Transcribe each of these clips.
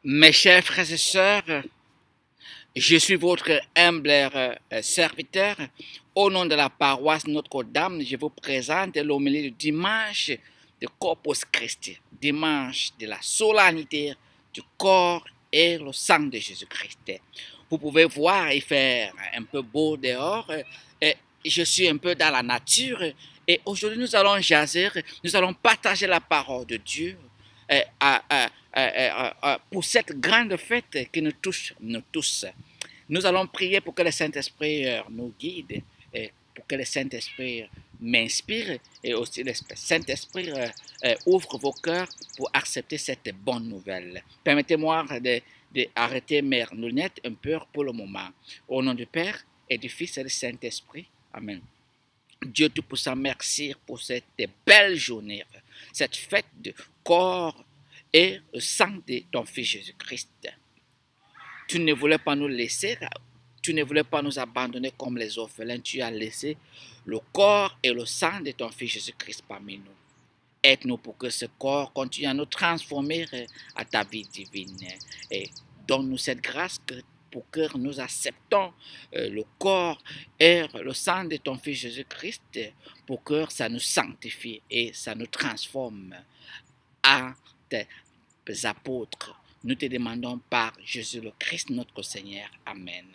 Mes chers frères et sœurs, je suis votre humble serviteur. Au nom de la paroisse Notre-Dame, je vous présente l'homélie du dimanche de Corpus Christi, dimanche de la solennité du corps et le sang de Jésus-Christ. Vous pouvez voir, il fait un peu beau dehors, et je suis un peu dans la nature, et aujourd'hui nous allons jaser, nous allons partager la parole de Dieu pour cette grande fête qui nous touche, nous tous. Nous allons prier pour que le Saint-Esprit nous guide, et pour que le Saint-Esprit m'inspire, et aussi le Saint-Esprit ouvre vos cœurs pour accepter cette bonne nouvelle. Permettez-moi d'arrêter mes lunettes un peu pour le moment. Au nom du Père et du Fils et du Saint-Esprit. Amen. Dieu Tout-Puissant, merci pour cette belle journée, cette fête de corps et le sang de ton Fils Jésus-Christ. Tu ne voulais pas nous laisser, tu ne voulais pas nous abandonner comme les orphelins, tu as laissé le corps et le sang de ton Fils Jésus-Christ parmi nous. Aide-nous pour que ce corps continue à nous transformer à ta vie divine. Et donne-nous cette grâce pour que nous acceptons le corps et le sang de ton Fils Jésus-Christ, pour que ça nous sanctifie et ça nous transforme à tes apôtres. Nous te demandons par Jésus le Christ, notre Seigneur. Amen.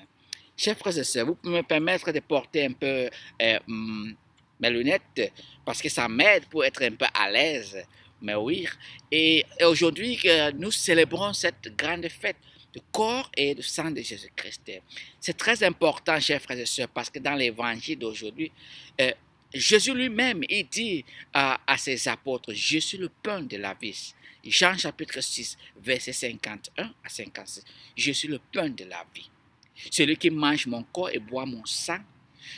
Chers frères et sœurs, vous pouvez me permettre de porter un peu mes lunettes parce que ça m'aide pour être un peu à l'aise. Mais oui, et aujourd'hui, nous célébrons cette grande fête du corps et du sang de Jésus-Christ. C'est très important, chers frères et sœurs, parce que dans l'évangile d'aujourd'hui, Jésus lui-même, il dit à ses apôtres, je suis le pain de la vie. Jean chapitre 6, verset 51 à 56. Je suis le pain de la vie. Celui qui mange mon corps et boit mon sang,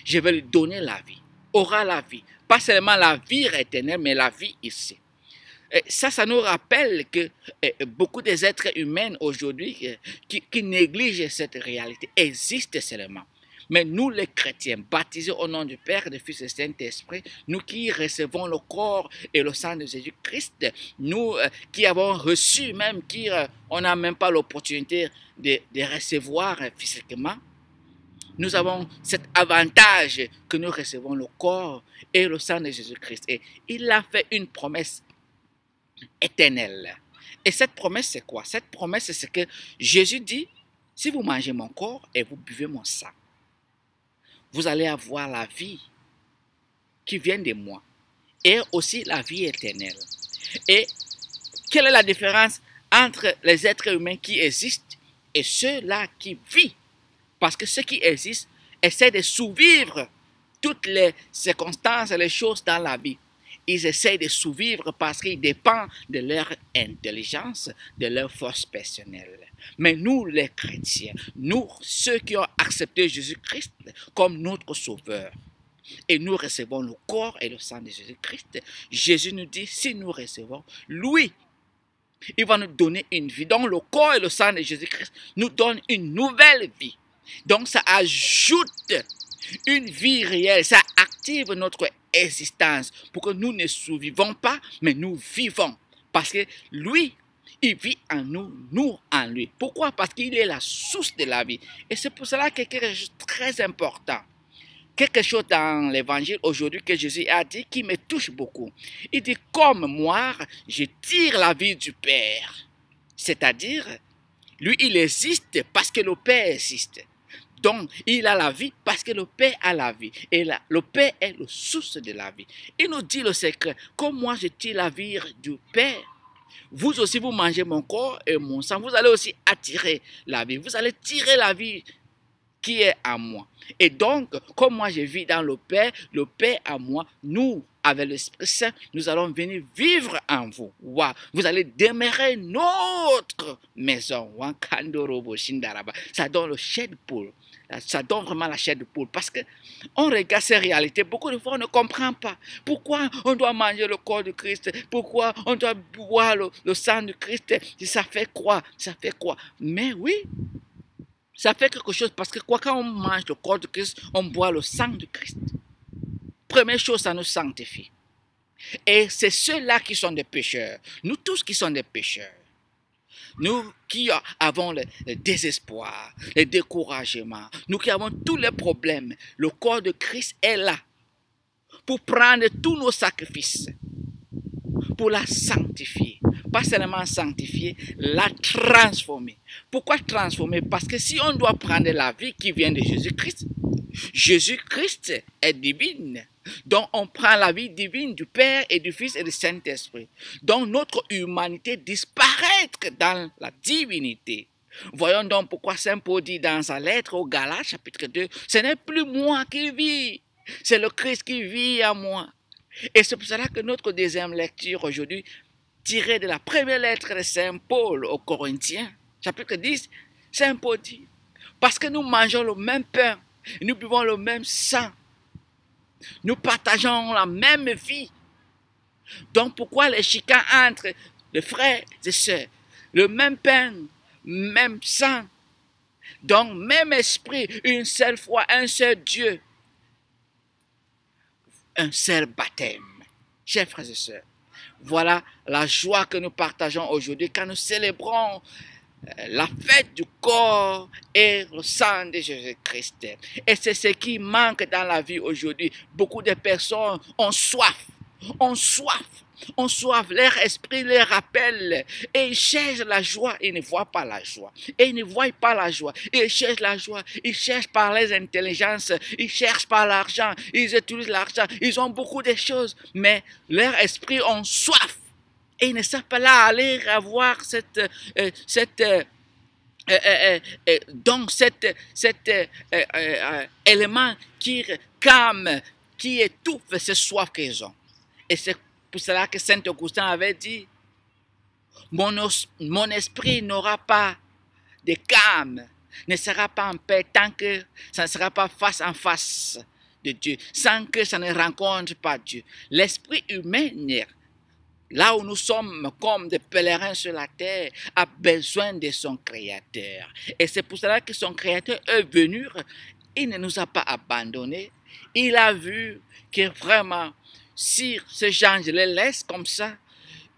je vais lui donner la vie, aura la vie. Pas seulement la vie éternelle, mais la vie ici. Et ça nous rappelle que beaucoup des êtres humains aujourd'hui qui négligent cette réalité existent seulement. Mais nous les chrétiens, baptisés au nom du Père, du Fils et du Saint-Esprit, nous qui recevons le corps et le sang de Jésus-Christ, nous qui avons reçu, même qui on n'a même pas l'opportunité de recevoir physiquement, nous avons cet avantage que nous recevons le corps et le sang de Jésus-Christ. Et il a fait une promesse éternelle. Et cette promesse, c'est quoi? Cette promesse, c'est que Jésus dit, si vous mangez mon corps et vous buvez mon sang, vous allez avoir la vie qui vient de moi et aussi la vie éternelle. Et quelle est la différence entre les êtres humains qui existent et ceux-là qui vivent? Parce que ceux qui existent essaient de survivre toutes les circonstances et les choses dans la vie. Ils essaient de survivre parce qu'ils dépendent de leur intelligence, de leur force personnelle. Mais nous, les chrétiens, nous, ceux qui ont accepté Jésus-Christ comme notre sauveur, et nous recevons le corps et le sang de Jésus-Christ, Jésus nous dit, si nous recevons, lui, il va nous donner une vie. Donc le corps et le sang de Jésus-Christ nous donnent une nouvelle vie. Donc ça ajoute une vie réelle, ça active notre existence pour que nous ne survivons pas, mais nous vivons. Parce que lui, il vit en nous, nous en lui. Pourquoi? Parce qu'il est la source de la vie. Et c'est pour cela que quelque chose de très important. Quelque chose dans l'évangile aujourd'hui que Jésus a dit qui me touche beaucoup. Il dit, comme moi, je tire la vie du Père. C'est-à-dire, lui, il existe parce que le Père existe. Donc, il a la vie parce que le Père a la vie. Et le Père est la source de la vie. Il nous dit le secret. Comme moi, je tire la vie du Père, vous aussi, vous mangez mon corps et mon sang. Vous allez aussi attirer la vie. Vous allez tirer la vie qui est en moi. Et donc, comme moi, je vis dans le Père en moi, nous, avec l'Esprit Saint, nous allons venir vivre en vous. Wow. Vous allez demeurer notre maison. Ça donne le chair de poule. Ça donne vraiment la chair de poule. Parce qu'on regarde ces réalités, beaucoup de fois on ne comprend pas. Pourquoi on doit manger le corps de Christ? Pourquoi on doit boire le sang de Christ? Ça fait quoi? Ça fait quoi? Mais oui, ça fait quelque chose parce que quoi, quand on mange le corps de Christ, on boit le sang de Christ. Première chose, ça nous sanctifie. Et c'est ceux-là qui sont des pécheurs. Nous tous qui sommes des pécheurs. Nous qui avons le désespoir, le découragement, nous qui avons tous les problèmes, le corps de Christ est là pour prendre tous nos sacrifices, pour la sanctifier. Pas seulement sanctifier, la transformer. Pourquoi transformer? Parce que si on doit prendre la vie qui vient de Jésus-Christ, Jésus-Christ est divine. Donc on prend la vie divine du Père et du Fils et du Saint-Esprit. Donc notre humanité disparaît dans la divinité. Voyons donc pourquoi Saint Paul dit dans sa lettre aux Galates, chapitre 2, ce n'est plus moi qui vis, c'est le Christ qui vit en moi. Et c'est pour cela que notre deuxième lecture aujourd'hui, tirée de la première lettre de Saint Paul aux Corinthiens, chapitre 10, Saint Paul dit, parce que nous mangeons le même pain, nous buvons le même sang, nous partageons la même vie. Donc pourquoi les chicanes entre les frères et sœurs? Le même pain, même sang, donc même esprit, une seule foi, un seul Dieu, un seul baptême. Chers frères et sœurs, voilà la joie que nous partageons aujourd'hui quand nous célébrons la fête du corps et le sang de Jésus-Christ. Et c'est ce qui manque dans la vie aujourd'hui. Beaucoup de personnes ont soif, leur esprit les rappelle et ils cherchent la joie, ils ne voient pas la joie. Et ils ne voient pas la joie, ils cherchent la joie, ils cherchent par les intelligences, ils cherchent par l'argent, ils utilisent l'argent, ils ont beaucoup de choses, mais leur esprit ont soif. Et ils ne savent pas là aller avoir cet élément qui calme, qui étouffe ces soifs qu'ils ont. Et c'est pour cela que Saint Augustin avait dit, mon esprit n'aura pas de calme, ne sera pas en paix tant que ça ne sera pas face en face de Dieu, sans que ça ne rencontre pas Dieu. L'esprit humain, là où nous sommes comme des pèlerins sur la terre, a besoin de son Créateur. Et c'est pour cela que son Créateur est venu, il ne nous a pas abandonnés. Il a vu que vraiment, si ces gens, je les laisse comme ça,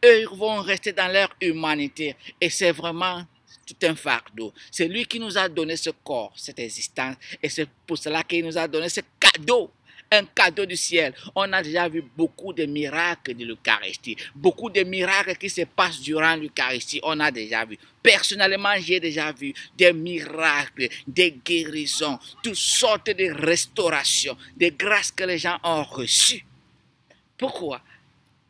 eux vont rester dans leur humanité. Et c'est vraiment tout un fardeau. C'est lui qui nous a donné ce corps, cette existence. Et c'est pour cela qu'il nous a donné ce cadeau. Un cadeau du ciel. On a déjà vu beaucoup de miracles de l'Eucharistie. Beaucoup de miracles qui se passent durant l'Eucharistie. On a déjà vu. Personnellement, j'ai déjà vu des miracles, des guérisons, toutes sortes de restaurations, des grâces que les gens ont reçues. Pourquoi?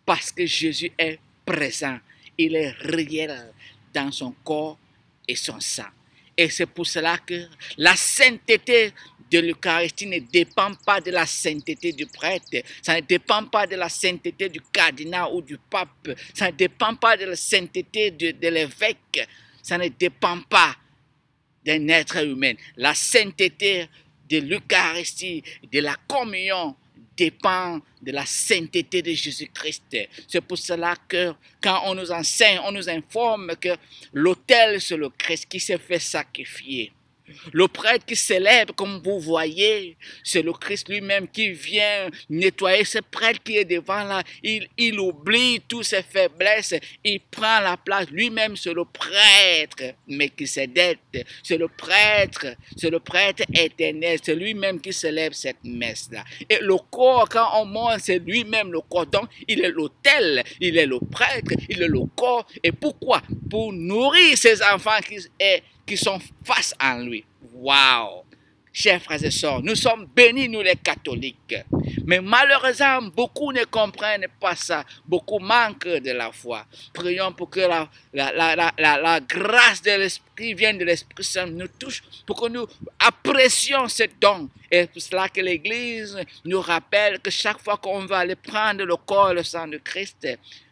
Parce que Jésus est présent. Il est réel dans son corps et son sang. Et c'est pour cela que la sainteté de l'Eucharistie ne dépend pas de la sainteté du prêtre, ça ne dépend pas de la sainteté du cardinal ou du pape, ça ne dépend pas de la sainteté de l'évêque, ça ne dépend pas d'un être humain. La sainteté de l'Eucharistie, de la communion, dépend de la sainteté de Jésus-Christ. C'est pour cela que quand on nous enseigne, on nous informe que l'autel, c'est le Christ qui s'est fait sacrifier. Le prêtre qui célèbre, comme vous voyez, c'est le Christ lui-même qui vient nettoyer. Ce prêtre qui est devant là, il oublie toutes ses faiblesses, il prend la place. Lui-même, c'est le prêtre Melchisédek, c'est le prêtre éternel, c'est lui-même qui célèbre cette messe-là. Et le corps, quand on mange, c'est lui-même le corps. Donc, il est l'autel, il est le prêtre, il est le corps. Et pourquoi? Pour nourrir ses enfants qui sont face à lui. Waouh! Chers frères et sœurs, nous sommes bénis, nous les catholiques. Mais malheureusement, beaucoup ne comprennent pas ça. Beaucoup manquent de la foi. Prions pour que la grâce de l'Esprit vienne de l'Esprit Saint, nous touche, pour que nous apprécions ce don. Et c'est pour cela que l'Église nous rappelle que chaque fois qu'on va aller prendre le corps et le sang de Christ,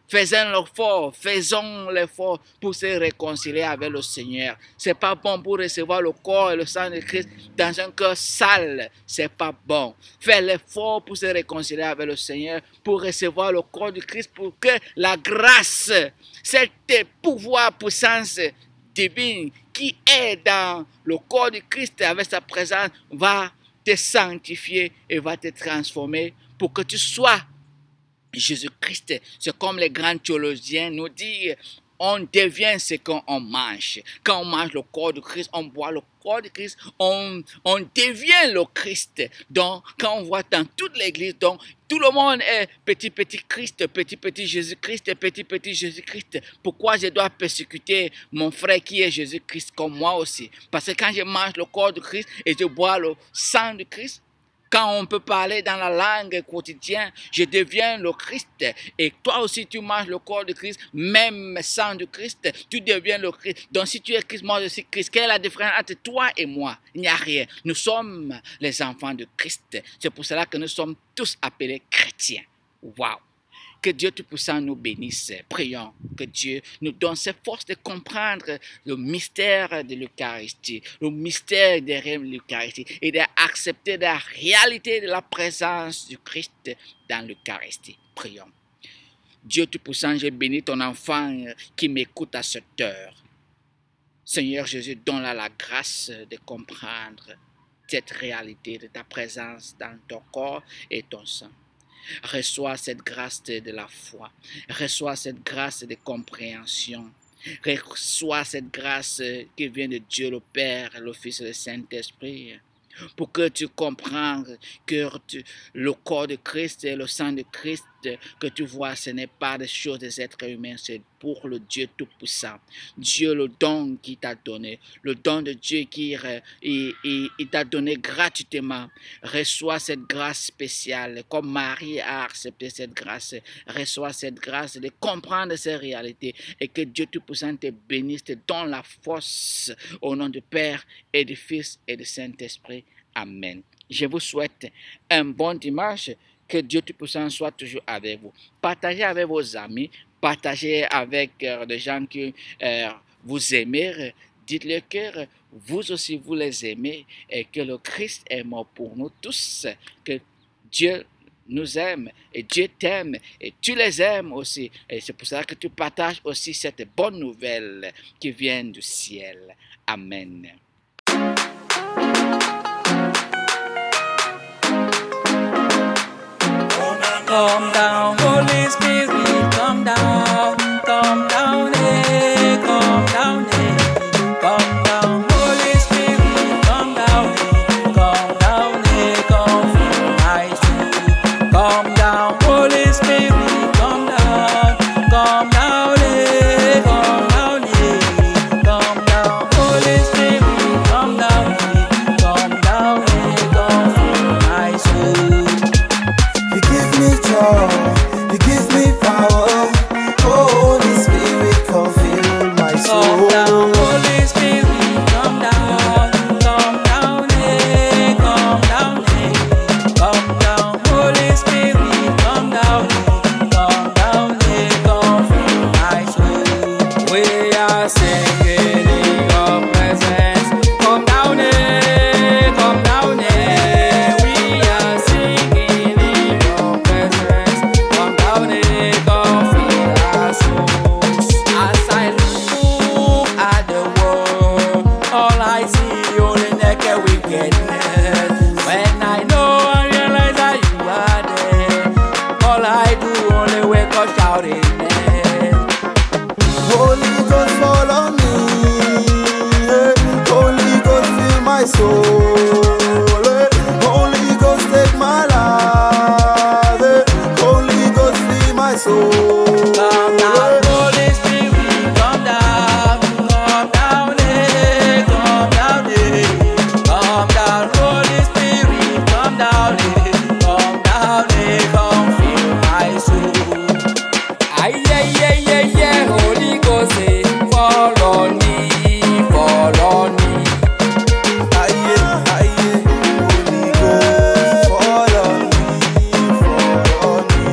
faisons l'effort pour se réconcilier avec le Seigneur. C'est pas bon pour recevoir le corps et le sang de Christ dans un cœur sale. C'est pas bon. Fais l'effort pour se réconcilier avec le Seigneur, pour recevoir le corps de Christ, pour que la grâce, cet pouvoir, puissance divine qui est dans le corps de Christ avec sa présence va te sanctifier et va te transformer pour que tu sois Jésus-Christ. C'est comme les grands théologiens nous disent, on devient ce qu'on mange. Quand on mange le corps de Christ, on boit le corps de Christ, on devient le Christ. Donc, quand on voit dans toute l'église, donc, tout le monde est petit Christ, petit Jésus-Christ, petit Jésus-Christ. Pourquoi je dois persécuter mon frère qui est Jésus-Christ comme moi aussi? Parce que quand je mange le corps de Christ et je bois le sang de Christ, quand on peut parler dans la langue quotidienne, je deviens le Christ. Et toi aussi, tu manges le corps de Christ, même sang de Christ, tu deviens le Christ. Donc, si tu es Christ, moi je suis Christ. Quelle est la différence entre toi et moi? Il n'y a rien. Nous sommes les enfants de Christ. C'est pour cela que nous sommes tous appelés chrétiens. Waouh! Que Dieu Tout-Puissant nous bénisse. Prions que Dieu nous donne cette force de comprendre le mystère de l'Eucharistie, le mystère de l'Eucharistie et d'accepter la réalité de la présence du Christ dans l'Eucharistie. Prions. Dieu Tout-Puissant, je bénis ton enfant qui m'écoute à cette heure. Seigneur Jésus, donne-la la grâce de comprendre cette réalité de ta présence dans ton corps et ton sang. Reçois cette grâce de la foi. Reçois cette grâce de compréhension. Reçois cette grâce qui vient de Dieu le Père, le Fils et le Saint-Esprit. Pour que tu comprennes que le corps de Christ et le sang de Christ que tu vois, ce n'est pas des choses des êtres humains, c'est pour le Dieu Tout-Puissant. Dieu, le don qui t'a donné, le don de Dieu il t'a donné gratuitement. Reçois cette grâce spéciale, comme Marie a accepté cette grâce. Reçois cette grâce de comprendre ces réalités et que Dieu Tout-Puissant te bénisse, te donne la force au nom du Père et du Fils et du Saint-Esprit. Amen. Je vous souhaite un bon dimanche. Que Dieu Tout-Puissant soit toujours avec vous. Partagez avec vos amis, partagez avec des gens que vous aimez. Dites-leur que vous aussi vous les aimez et que le Christ est mort pour nous tous. Que Dieu nous aime et Dieu t'aime et tu les aimes aussi. Et c'est pour ça que tu partages aussi cette bonne nouvelle qui vient du ciel. Amen. Come down, Holy Spirit, come down, eh, come down, Holy Spirit, come down, eh, come fill my soul. Come down, Holy Spirit, come down, eh, come down, Holy Spirit, come down, eh, come fill my soul. You give me power, Holy Spirit, come fill my soul. Come down, Holy Spirit, come down, eh, come down, Holy Spirit, come down, eh, come fill my soul. We are singing in your presence, come down, eh, we are singing in your presence, come down, eh, come fill our souls. As I look at the world, all I see only naked wickedness. When I know and realize that you are there, all I do only wake up shouting. Holy Ghost, fall on me. Holy Ghost, fill my soul. Holy Ghost, take my life. Holy Ghost, fill my soul. Come down, Holy Spirit, come down, eh, come down, Holy Spirit, come down, eh, come fill my soul. Aye, Holy Ghost, eh, fall on me, fall on me. Aye, Holy Ghost, fall on me, fall on me.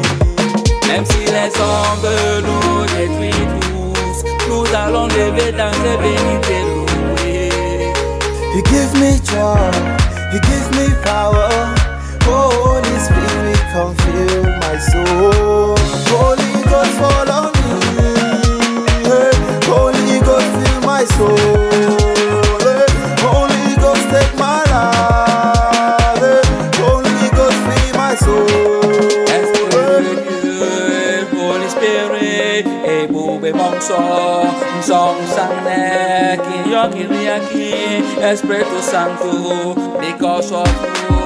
Même si les ombres nous détruisent tous, nous allons lever dans les bénités louer. You give me joy, you give me power. Holy Spirit, come fill my soul. Holy Ghost, fall on me. Holy Ghost, fill my soul. Holy Ghost, take my life. Holy Ghost, fill my soul. Esprit de Dieu, Holy Spirit, et bube bongso song sang ne ki yoki riaki Espiritu Santo. Because of you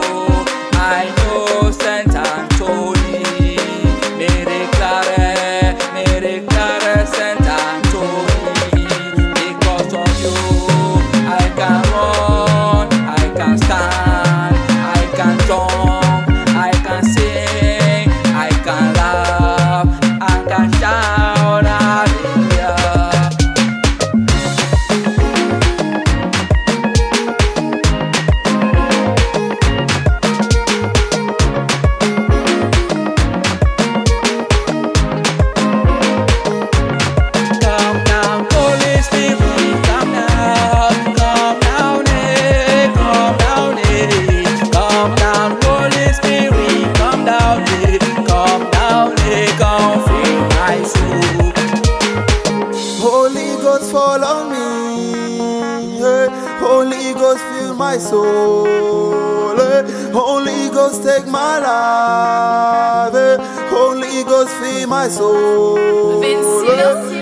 I know Saint Anthony. Me declare Saint Anthony. Because of you I can run, I can stand, I can jump, I can sing, I can laugh, I can shout hallelujah. Come down, Holy Spirit, come down, eh, come down, eh, come down, Holy Spirit, come down, come fill my soul. Holy Ghost fall on me, hey. Holy Ghost fill my soul, hey. Holy Ghost take my life, hey. Holy Ghost fill my soul, hey.